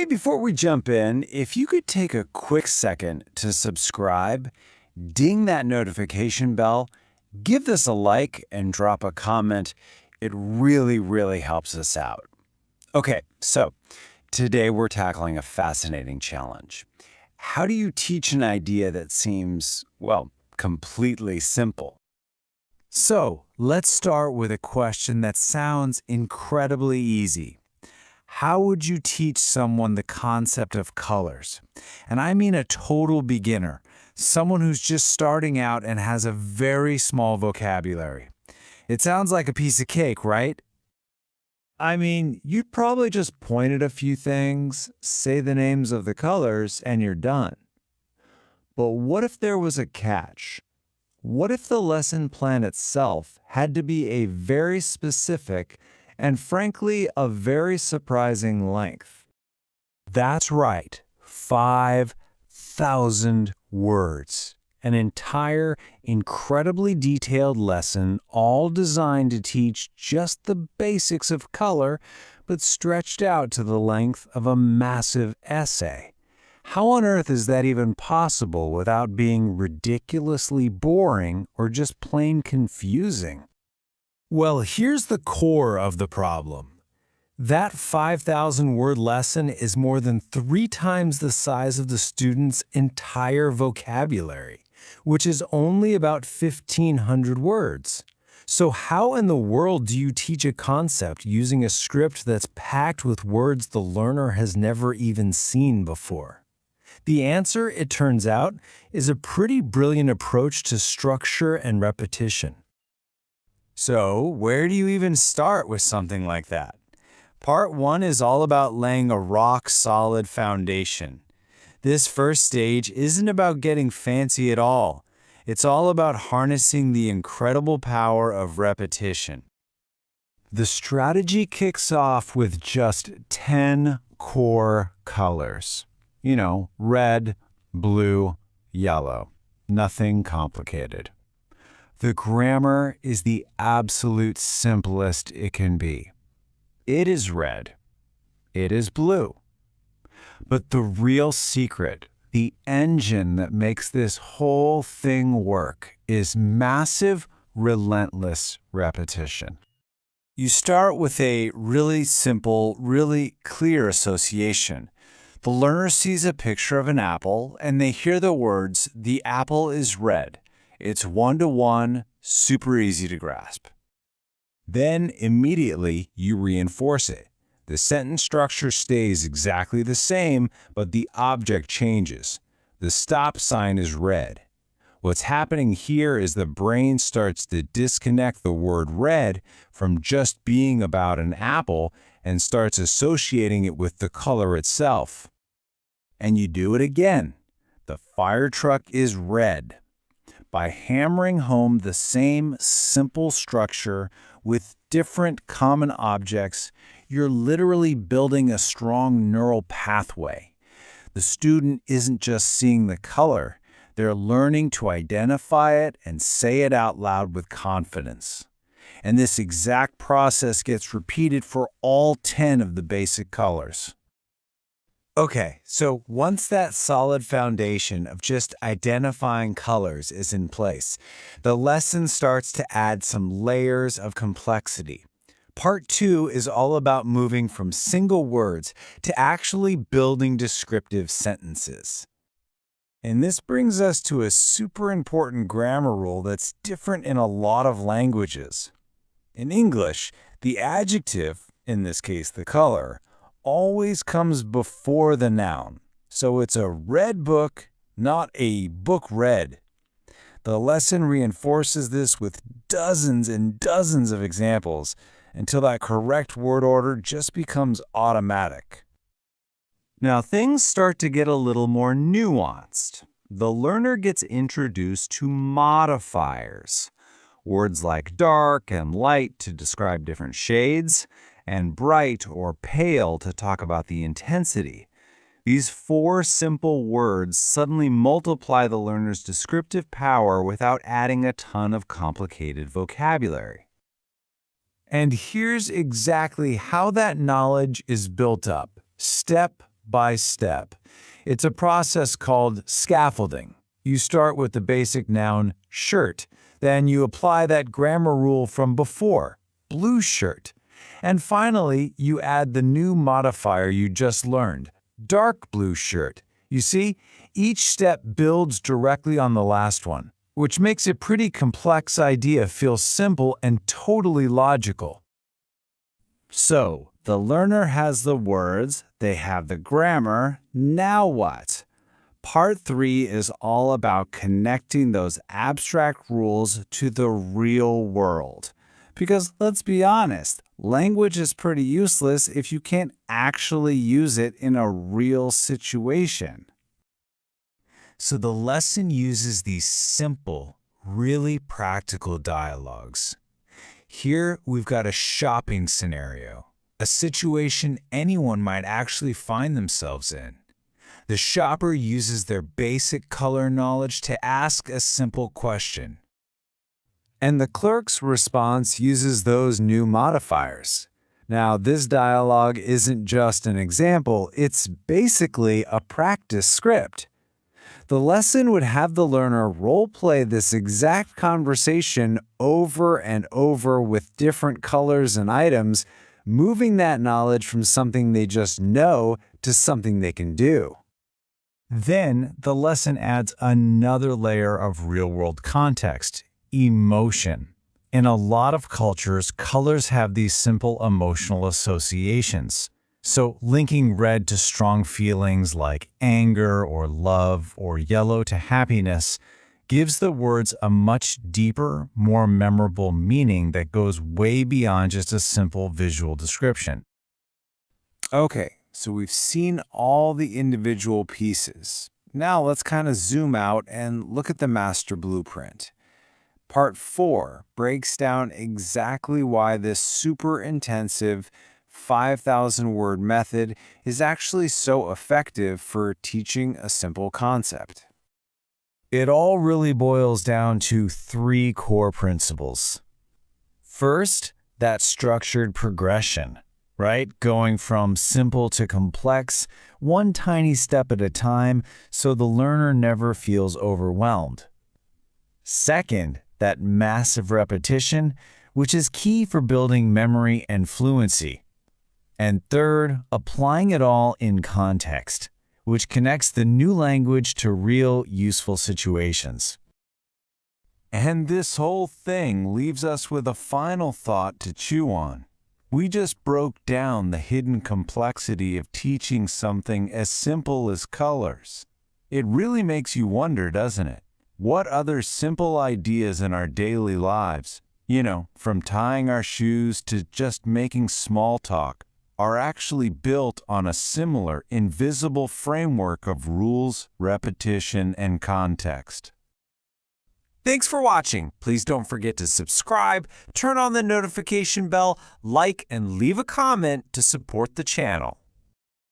Hey, before we jump in, if you could take a quick second to subscribe, ding that notification bell, give this a like, and drop a comment, it really, really helps us out. Okay, so today we're tackling a fascinating challenge. How do you teach an idea that seems, well, completely simple? So, let's start with a question that sounds incredibly easy. How would you teach someone the concept of colors? And I mean a total beginner, someone who's just starting out and has a very small vocabulary. It sounds like a piece of cake, right? I mean, you'd probably just point at a few things, say the names of the colors, and you're done. But what if there was a catch? What if the lesson plan itself had to be a very specific and frankly a very surprising length? That's right, 5,000 words. An entire, incredibly detailed lesson, all designed to teach just the basics of color, but stretched out to the length of a massive essay. How on earth is that even possible without being ridiculously boring or just plain confusing? Well, here's the core of the problem. That 5,000-word lesson is more than 3 times the size of the student's entire vocabulary, which is only about 1,500 words. So how in the world do you teach a concept using a script that's packed with words the learner has never even seen before? The answer, it turns out, is a pretty brilliant approach to structure and repetition. So, where do you even start with something like that? Part 1 is all about laying a rock-solid foundation. This first stage isn't about getting fancy at all. It's all about harnessing the incredible power of repetition. The strategy kicks off with just 10 core colors. Red, blue, yellow. Nothing complicated. The grammar is the absolute simplest it can be. It is red. It is blue. But the real secret, the engine that makes this whole thing work, is massive, relentless repetition. You start with a really simple, really clear association. The learner sees a picture of an apple, and they hear the words, "The apple is red." It's one-to-one, super easy to grasp. Then, immediately, you reinforce it. The sentence structure stays exactly the same, but the object changes. The stop sign is red. What's happening here is the brain starts to disconnect the word red from just being about an apple and starts associating it with the color itself. And you do it again. The fire truck is red. By hammering home the same simple structure with different common objects, you're literally building a strong neural pathway. The student isn't just seeing the color, they're learning to identify it and say it out loud with confidence. And this exact process gets repeated for all 10 of the basic colors. Okay, so once that solid foundation of just identifying colors is in place, the lesson starts to add some layers of complexity. Part 2 is all about moving from single words to actually building descriptive sentences. And this brings us to a super important grammar rule that's different in a lot of languages. In English, the adjective, in this case the color, always comes before the noun. So it's a red book, not a book read. The lesson reinforces this with dozens and dozens of examples until that correct word order just becomes automatic. Now things start to get a little more nuanced. The learner gets introduced to modifiers. Words like dark and light to describe different shades, and bright or pale to talk about the intensity. These 4 simple words suddenly multiply the learner's descriptive power without adding a ton of complicated vocabulary. And here's exactly how that knowledge is built up, step by step. It's a process called scaffolding. You start with the basic noun shirt, then you apply that grammar rule from before, blue shirt. And finally, you add the new modifier you just learned, dark blue shirt. You see, each step builds directly on the last one, which makes a pretty complex idea feel simple and totally logical. So, the learner has the words, they have the grammar, now what? Part 3 is all about connecting those abstract rules to the real world. Because let's be honest, language is pretty useless if you can't actually use it in a real situation. So the lesson uses these simple, really practical dialogues. Here we've got a shopping scenario, a situation anyone might actually find themselves in. The shopper uses their basic color knowledge to ask a simple question. And the clerk's response uses those new modifiers. Now, this dialogue isn't just an example, it's basically a practice script. The lesson would have the learner role-play this exact conversation over and over with different colors and items, moving that knowledge from something they just know to something they can do. Then, the lesson adds another layer of real-world context, emotion. In a lot of cultures, colors have these simple emotional associations. So, linking red to strong feelings like anger or love or yellow to happiness gives the words a much deeper, more memorable meaning that goes way beyond just a simple visual description. Okay, so we've seen all the individual pieces. Now let's kind of zoom out and look at the master blueprint. Part 4 breaks down exactly why this super intensive 5,000-word method is actually so effective for teaching a simple concept. It all really boils down to 3 core principles. First, that structured progression, right? Going from simple to complex, one tiny step at a time, so the learner never feels overwhelmed. Second, that massive repetition, which is key for building memory and fluency. And third, applying it all in context, which connects the new language to real, useful situations. And this whole thing leaves us with a final thought to chew on. We just broke down the hidden complexity of teaching something as simple as colors. It really makes you wonder, doesn't it? What other simple ideas in our daily lives, from tying our shoes to just making small talk, are actually built on a similar invisible framework of rules, repetition, and context. Thanks for watching. Please don't forget to subscribe, turn on the notification bell, like, and leave a comment to support the channel.